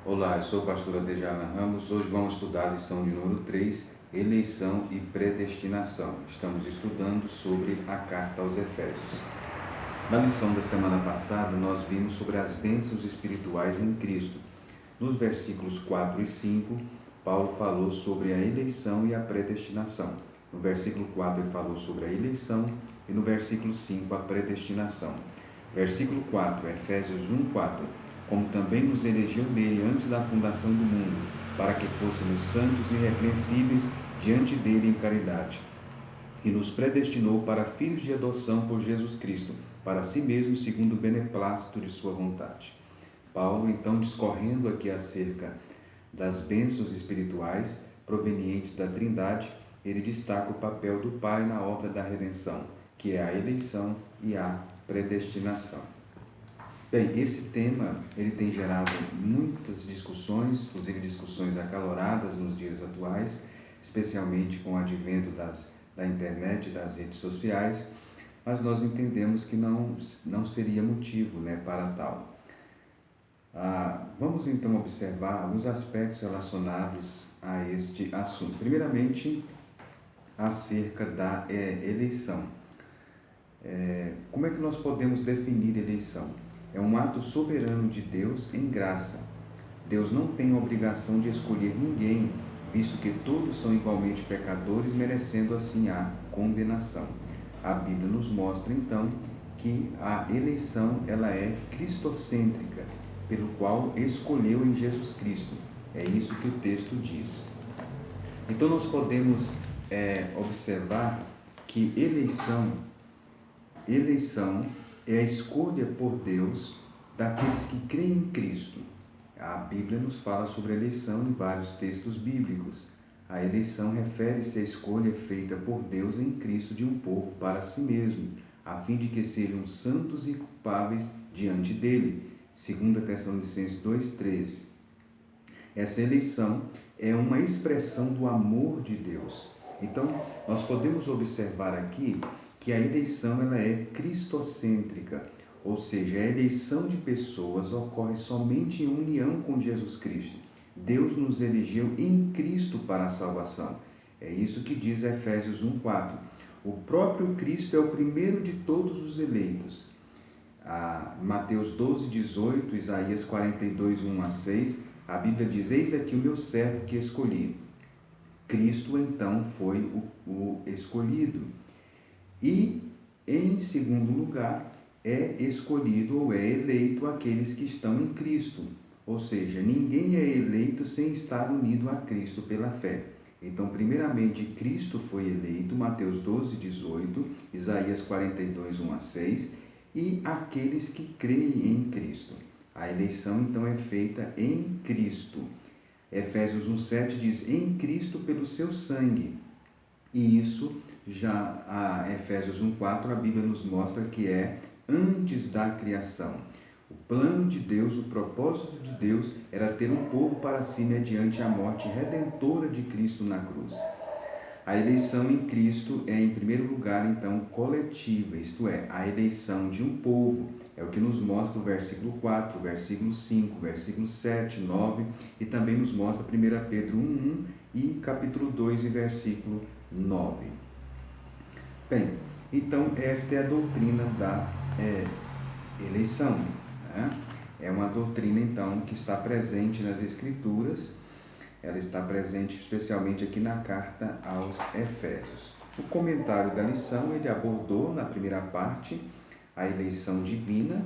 Olá, eu sou o pastor Adejana Ramos. Hoje vamos estudar a lição de número 3, eleição e predestinação. Estamos estudando sobre a carta aos Efésios. Na lição da semana passada, nós vimos sobre as bênçãos espirituais em Cristo. Nos versículos 4 e 5, Paulo falou sobre a eleição e a predestinação. No versículo 4 ele falou sobre a eleição e no versículo 5 a predestinação. Versículo 4, Efésios 1:4. Como também nos elegeu nele antes da fundação do mundo, para que fôssemos santos e irrepreensíveis diante dele em caridade. E nos predestinou para filhos de adoção por Jesus Cristo, para si mesmo, segundo o beneplácito de sua vontade. Paulo, então, discorrendo aqui acerca das bênçãos espirituais provenientes da Trindade, ele destaca o papel do Pai na obra da redenção, que é a eleição e a predestinação. Bem, esse tema ele tem gerado muitas discussões, inclusive discussões acaloradas nos dias atuais, especialmente com o advento da internet e das redes sociais, mas nós entendemos que não seria motivo, para tal. Vamos então observar alguns aspectos relacionados a este assunto. Primeiramente, acerca da eleição. Como é que nós podemos definir eleição? É um ato soberano de Deus em graça. Deus não tem a obrigação de escolher ninguém, visto que todos são igualmente pecadores, merecendo assim a condenação. A Bíblia nos mostra então que a eleição ela é cristocêntrica, pelo qual escolheu em Jesus Cristo. É isso que o texto diz. Então nós podemos observar que eleição é a escolha por Deus daqueles que creem em Cristo. A Bíblia nos fala sobre a eleição em vários textos bíblicos. A eleição refere-se à escolha feita por Deus em Cristo de um povo para si mesmo, a fim de que sejam santos e culpáveis diante dele. 2 Tessalonicenses 2:13. Essa eleição é uma expressão do amor de Deus. Então, nós podemos observar aqui que a eleição ela é cristocêntrica, ou seja, a eleição de pessoas ocorre somente em união com Jesus Cristo. Deus nos elegeu em Cristo para a salvação. É isso que diz Efésios 1:4. O próprio Cristo é o primeiro de todos os eleitos. Mateus 12:18, Isaías 42:1-6, a Bíblia diz: eis aqui o meu servo que escolhi. Cristo então foi o escolhido. E, em segundo lugar, é escolhido ou é eleito aqueles que estão em Cristo. Ou seja, ninguém é eleito sem estar unido a Cristo pela fé. Então, primeiramente, Cristo foi eleito, Mateus 12:18, Isaías 42:1-6, e aqueles que creem em Cristo. A eleição, então, é feita em Cristo. Efésios 1:7 diz: em Cristo pelo seu sangue. E isso já a Efésios 1:4, a Bíblia nos mostra que é antes da criação. O plano de Deus, o propósito de Deus era ter um povo para si mediante a morte redentora de Cristo na cruz. A eleição em Cristo é, em primeiro lugar, então, coletiva, isto é, a eleição de um povo. É o que nos mostra o versículo 4, o versículo 5, o versículo 7, 9, e também nos mostra 1 Pedro 1:1 e capítulo 2, e versículo 9. Bem, então esta é a doutrina da eleição. É uma doutrina, então, que está presente nas Escrituras. Ela está presente especialmente aqui na carta aos Efésios. O comentário da lição, ele abordou na primeira parte a eleição divina.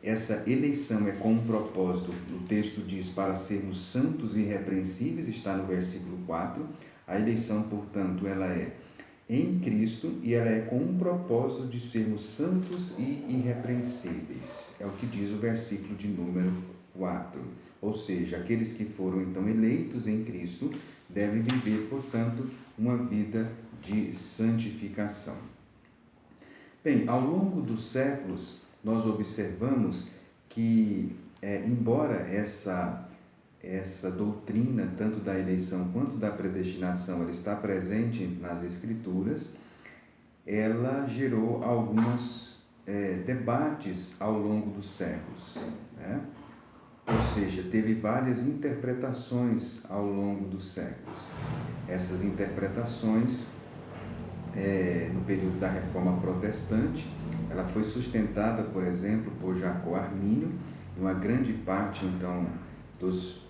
Essa eleição é com um propósito, o texto diz, para sermos santos e irrepreensíveis, está no versículo 4. A eleição, portanto, ela é em Cristo e ela é com um propósito de sermos santos e irrepreensíveis. É o que diz o versículo de número 4. Ou seja, aqueles que foram então eleitos em Cristo devem viver, portanto, uma vida de santificação. Bem, ao longo dos séculos, nós observamos que, embora essa doutrina, tanto da eleição quanto da predestinação, ela está presente nas Escrituras, ela gerou alguns debates ao longo dos séculos, ou seja, teve várias interpretações ao longo dos séculos. Essas interpretações, no período da Reforma Protestante, ela foi sustentada, por exemplo, por Jacó Armínio, e uma grande parte, então, dos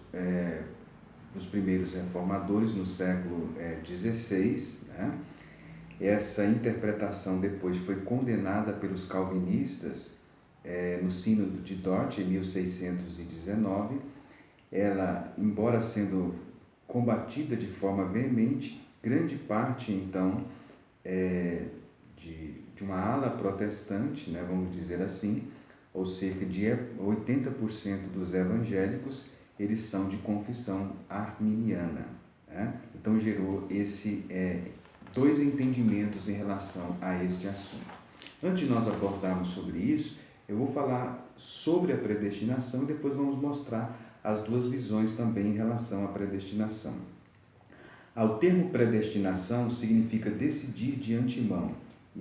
primeiros reformadores no século XVI, né? Essa interpretação depois foi condenada pelos calvinistas no Sínodo de Dort, em 1619. Ela, embora sendo combatida de forma veemente, grande parte, então, de uma ala protestante, né, vamos dizer assim, ou cerca de 80% dos evangélicos, eles são de confissão arminiana, né? Então gerou dois entendimentos em relação a este assunto. Antes de nós abordarmos sobre isso, eu vou falar sobre a predestinação e depois vamos mostrar as duas visões também em relação à predestinação. O termo predestinação significa decidir de antemão e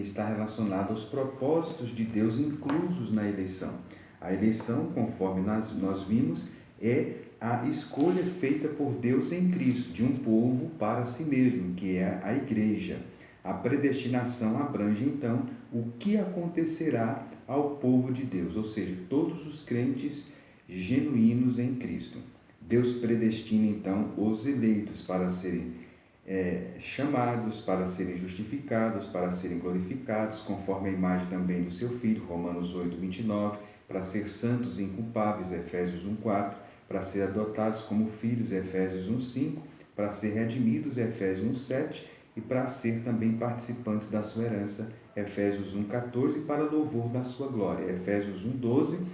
está relacionado aos propósitos de Deus inclusos na eleição. A eleição, conforme nós vimos, é a escolha feita por Deus em Cristo de um povo para si mesmo, que é a igreja. A predestinação abrange, então, o que acontecerá ao povo de Deus, ou seja, todos os crentes genuínos em Cristo. Deus predestina, então, os eleitos para serem chamados, para serem justificados, para serem glorificados, conforme a imagem também do seu Filho, Romanos 8, 29, para ser santos e inculpáveis, Efésios 1, 4, para ser adotados como filhos, Efésios 1, 5, para ser redimidos, Efésios 1, 7, e para ser também participantes da sua herança, Efésios 1, 14, e para louvor da sua glória, Efésios 1, 12,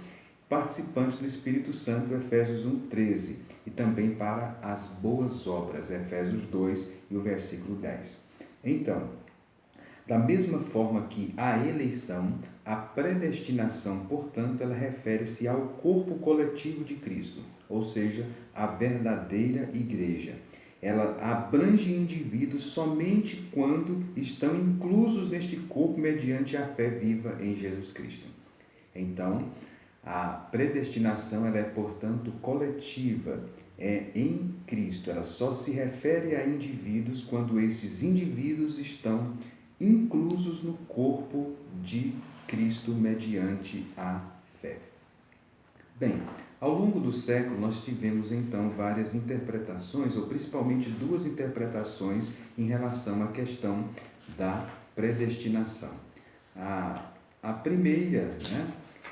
participantes do Espírito Santo, Efésios 1, 13, e também para as boas obras, Efésios 2 e o versículo 10. Então, da mesma forma que a eleição, a predestinação, portanto, ela refere-se ao corpo coletivo de Cristo, ou seja, a verdadeira igreja. Ela abrange indivíduos somente quando estão inclusos neste corpo mediante a fé viva em Jesus Cristo. Então, a predestinação ela é, portanto, coletiva, é em Cristo. Ela só se refere a indivíduos quando esses indivíduos estão inclusos no corpo de Cristo mediante a fé. Bem, ao longo do século nós tivemos então várias interpretações, ou principalmente duas interpretações em relação à questão da predestinação. A primeira, né,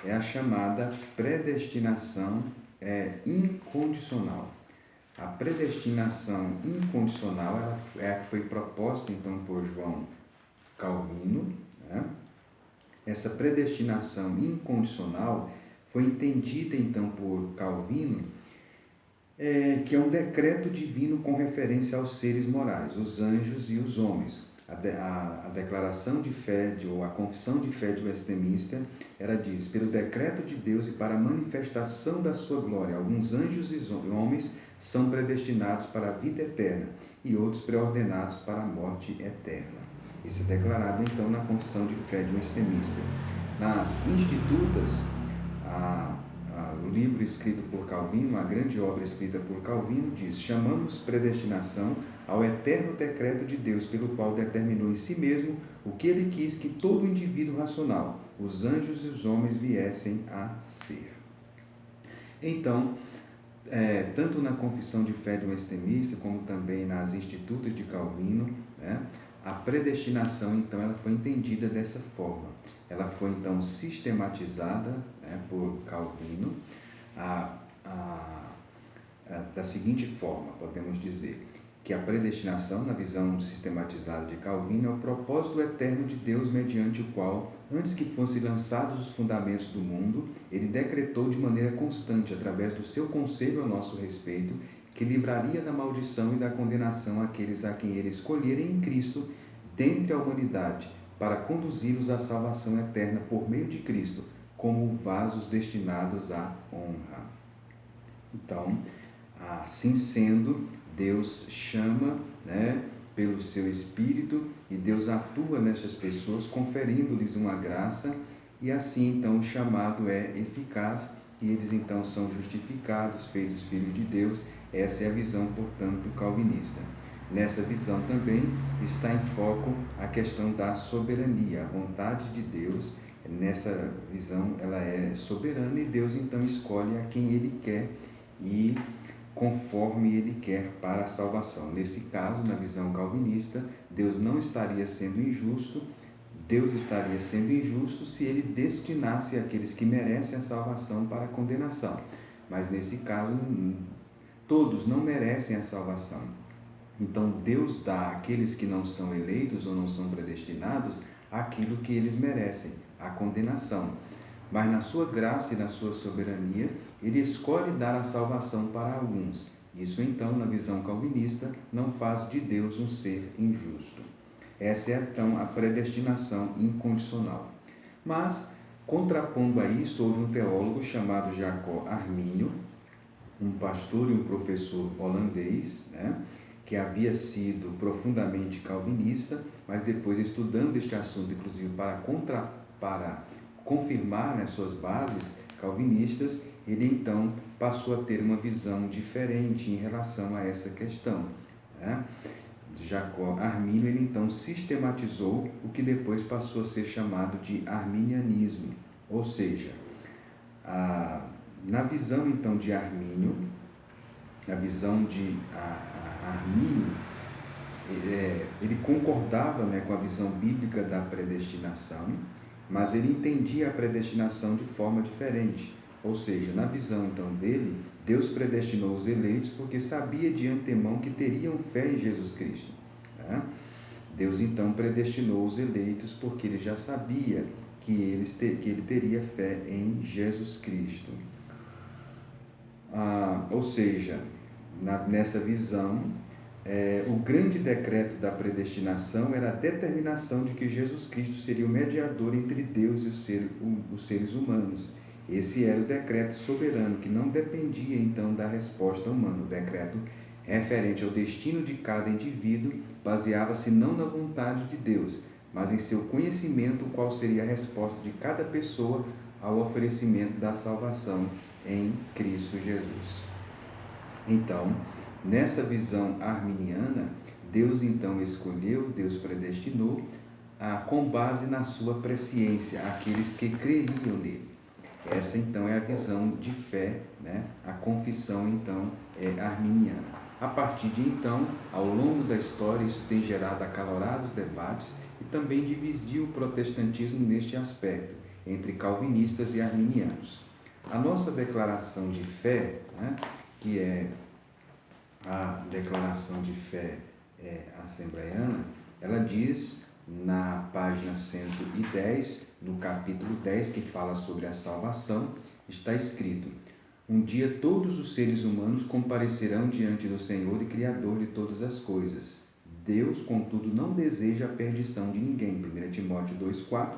é a chamada predestinação incondicional. A predestinação incondicional ela é a que foi proposta então por João Calvino, né? Essa predestinação incondicional foi entendida então por Calvino que é um decreto divino com referência aos seres morais, os anjos e os homens. A declaração de fé, ou a confissão de fé de Westminster, ela diz: pelo decreto de Deus e para a manifestação da sua glória, alguns anjos e homens são predestinados para a vida eterna e outros preordenados para a morte eterna. Isso é declarado então na confissão de fé de Westminster. Nas Institutas, o livro escrito por Calvino, a grande obra escrita por Calvino, diz: chamamos predestinação ao eterno decreto de Deus, pelo qual determinou em si mesmo o que ele quis que todo indivíduo racional, os anjos e os homens, viessem a ser. Então, tanto na confissão de fé de Westminster, como também nas Institutas de Calvino, né, a predestinação, então, ela foi entendida dessa forma. Ela foi, então, sistematizada, né, por Calvino, da seguinte forma, podemos dizer que a predestinação, na visão sistematizada de Calvino, é o propósito eterno de Deus mediante o qual, antes que fossem lançados os fundamentos do mundo, ele decretou de maneira constante, através do seu conselho a nosso respeito, que livraria da maldição e da condenação aqueles a quem ele escolhera em Cristo, dentre a humanidade, para conduzi-los à salvação eterna por meio de Cristo, como vasos destinados à honra. Então, assim sendo, Deus chama, né, pelo seu Espírito, e Deus atua nessas pessoas, conferindo-lhes uma graça, e assim então o chamado é eficaz e eles então são justificados, feitos filhos de Deus. Essa é a visão, portanto, calvinista. Nessa visão também está em foco a questão da soberania, a vontade de Deus. Nessa visão ela é soberana e Deus então escolhe a quem Ele quer e conforme Ele quer para a salvação. Nesse caso, na visão calvinista, Deus não estaria sendo injusto, Deus estaria sendo injusto se Ele destinasse aqueles que merecem a salvação para a condenação. Mas nesse caso, todos não merecem a salvação. Então Deus dá àqueles que não são eleitos ou não são predestinados aquilo que eles merecem, a condenação. Mas na sua graça e na sua soberania, Ele escolhe dar a salvação para alguns. Isso então, na visão calvinista, não faz de Deus um ser injusto. Essa é então a predestinação incondicional. Mas, contrapondo a isso, houve um teólogo chamado Jacob Arminio, um pastor e um professor holandês, que havia sido profundamente calvinista, mas depois, estudando este assunto, inclusive para confirmar suas bases calvinistas, ele então passou a ter uma visão diferente em relação a essa questão. Jacob Arminio, ele então sistematizou o que depois passou a ser chamado de arminianismo, ou seja, na visão então de Arminio, na visão de Arminio, ele concordava com a visão bíblica da predestinação, mas ele entendia a predestinação de forma diferente. Ou seja, na visão então dele, Deus predestinou os eleitos porque sabia de antemão que teriam fé em Jesus Cristo. Deus então predestinou os eleitos porque ele já sabia que ele teria fé em Jesus Cristo. Ou seja, nessa visão, o grande decreto da predestinação era a determinação de que Jesus Cristo seria o mediador entre Deus e os seres humanos. Esse era o decreto soberano, que não dependia então da resposta humana. O decreto referente ao destino de cada indivíduo baseava-se não na vontade de Deus, mas em seu conhecimento, qual seria a resposta de cada pessoa ao oferecimento da salvação em Cristo Jesus. Então, nessa visão arminiana, Deus então escolheu, Deus predestinou, com base na sua presciência, aqueles que creriam nele. Essa então é a visão de fé, A confissão então é arminiana. A partir de então, ao longo da história, isso tem gerado acalorados debates e também dividiu o protestantismo neste aspecto, entre calvinistas e arminianos. A nossa declaração de fé, que é a declaração de fé assembleiana, ela diz na página 110, no capítulo 10, que fala sobre a salvação, está escrito: um dia todos os seres humanos comparecerão diante do Senhor e Criador de todas as coisas. Deus, contudo, não deseja a perdição de ninguém. 1 Timóteo 2,4.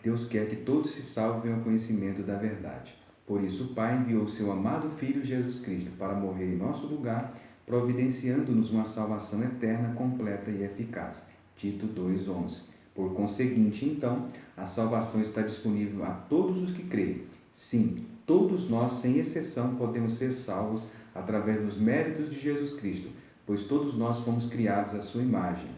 Deus quer que todos se salvem ao conhecimento da verdade. Por isso, o Pai enviou seu amado Filho Jesus Cristo para morrer em nosso lugar, providenciando-nos uma salvação eterna, completa e eficaz. Tito 2,11. Por conseguinte, então, a salvação está disponível a todos os que creem. Sim, todos nós, sem exceção, podemos ser salvos através dos méritos de Jesus Cristo, pois todos nós fomos criados à sua imagem.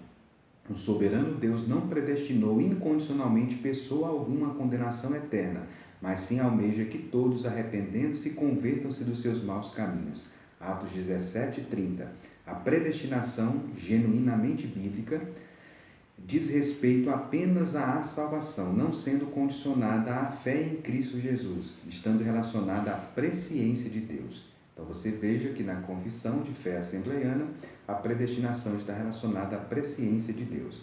O soberano Deus não predestinou incondicionalmente pessoa alguma à condenação eterna, mas sim almeja que todos, arrependendo-se, convertam-se dos seus maus caminhos. Atos 17:30. A predestinação, genuinamente bíblica, diz respeito apenas à salvação, não sendo condicionada à fé em Cristo Jesus, estando relacionada à presciência de Deus. Então você veja que na confissão de fé assembleiana, a predestinação está relacionada à presciência de Deus.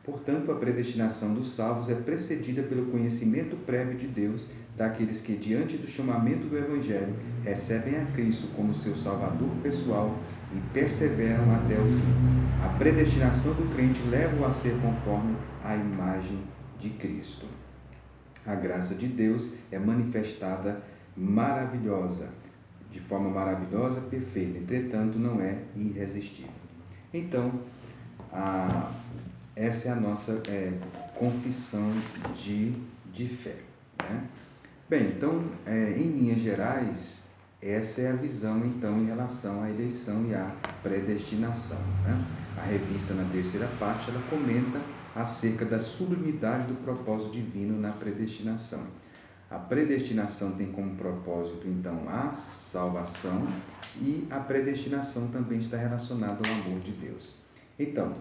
Portanto, a predestinação dos salvos é precedida pelo conhecimento prévio de Deus daqueles que, diante do chamamento do Evangelho, recebem a Cristo como seu Salvador pessoal e perseveram até o fim. A predestinação do crente leva-o a ser conforme a imagem de Cristo. A graça de Deus é manifestada de forma maravilhosa, perfeita, entretanto não é irresistível. Então, essa é a nossa confissão de fé. Bem, então, em linhas gerais, essa é a visão, então, em relação à eleição e à predestinação, né? A revista, na terceira parte, ela comenta acerca da sublimidade do propósito divino na predestinação. A predestinação tem como propósito, então, a salvação, e a predestinação também está relacionada ao amor de Deus. Então,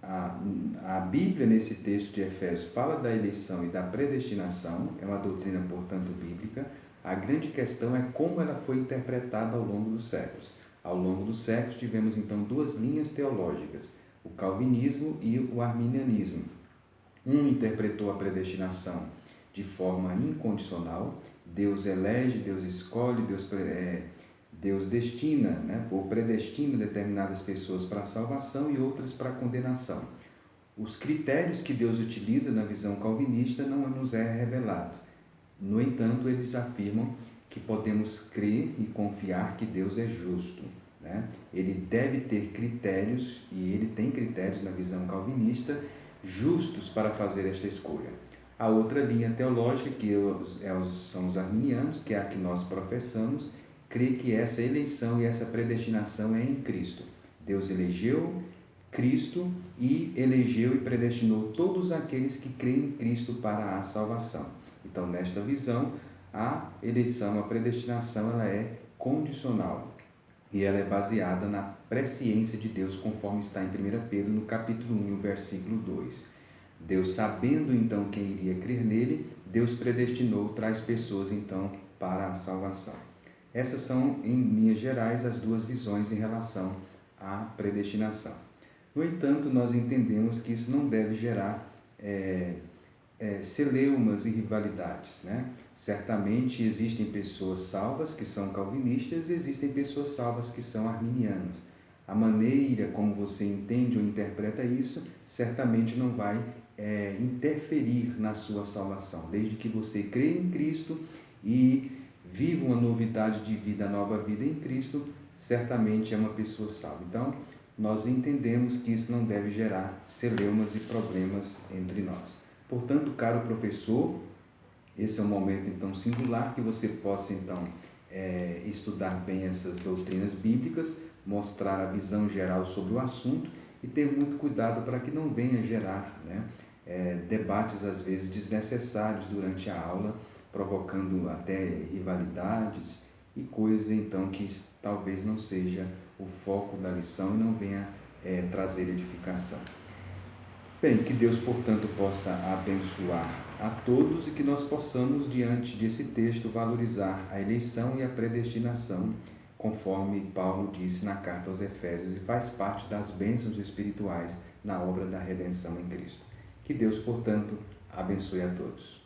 a Bíblia, nesse texto de Efésios, fala da eleição e da predestinação, é uma doutrina, portanto, bíblica. A grande questão é como ela foi interpretada ao longo dos séculos. Ao longo dos séculos, tivemos, então, duas linhas teológicas, o calvinismo e o arminianismo. Um interpretou a predestinação de forma incondicional, Deus elege, Deus escolhe, Deus destina, né, ou predestina determinadas pessoas para a salvação e outras para a condenação. Os critérios que Deus utiliza na visão calvinista não nos é revelado. No entanto, eles afirmam que podemos crer e confiar que Deus é justo, né? Ele deve ter critérios, e ele tem critérios na visão calvinista, justos para fazer esta escolha. A outra linha teológica, que são os arminianos, que é a que nós professamos, crê que essa eleição e essa predestinação é em Cristo. Deus elegeu Cristo e elegeu e predestinou todos aqueles que creem em Cristo para a salvação. Então, nesta visão, a eleição, a predestinação, ela é condicional e ela é baseada na presciência de Deus, conforme está em 1 Pedro, no capítulo 1, versículo 2. Deus, sabendo então quem iria crer nele, Deus predestinou, traz pessoas então para a salvação. Essas são, em linhas gerais, as duas visões em relação à predestinação. No entanto, nós entendemos que isso não deve gerar celeumas e rivalidades, né? Certamente existem pessoas salvas que são calvinistas e existem pessoas salvas que são arminianas. A maneira como você entende ou interpreta isso certamente não vai interferir na sua salvação, desde que você crê em Cristo e viva uma novidade de vida, nova vida em Cristo, certamente é uma pessoa salva. Então, nós entendemos que isso não deve gerar celeumas e problemas entre nós. Portanto, caro professor, esse é um momento então singular que você possa então estudar bem essas doutrinas bíblicas, mostrar a visão geral sobre o assunto e ter muito cuidado para que não venha gerar debates às vezes desnecessários durante a aula, provocando até rivalidades e coisas então que talvez não seja o foco da lição e não venha trazer edificação. Bem, que Deus, portanto, possa abençoar a todos e que nós possamos, diante desse texto, valorizar a eleição e a predestinação, conforme Paulo disse na carta aos Efésios, e faz parte das bênçãos espirituais na obra da redenção em Cristo. Que Deus, portanto, abençoe a todos.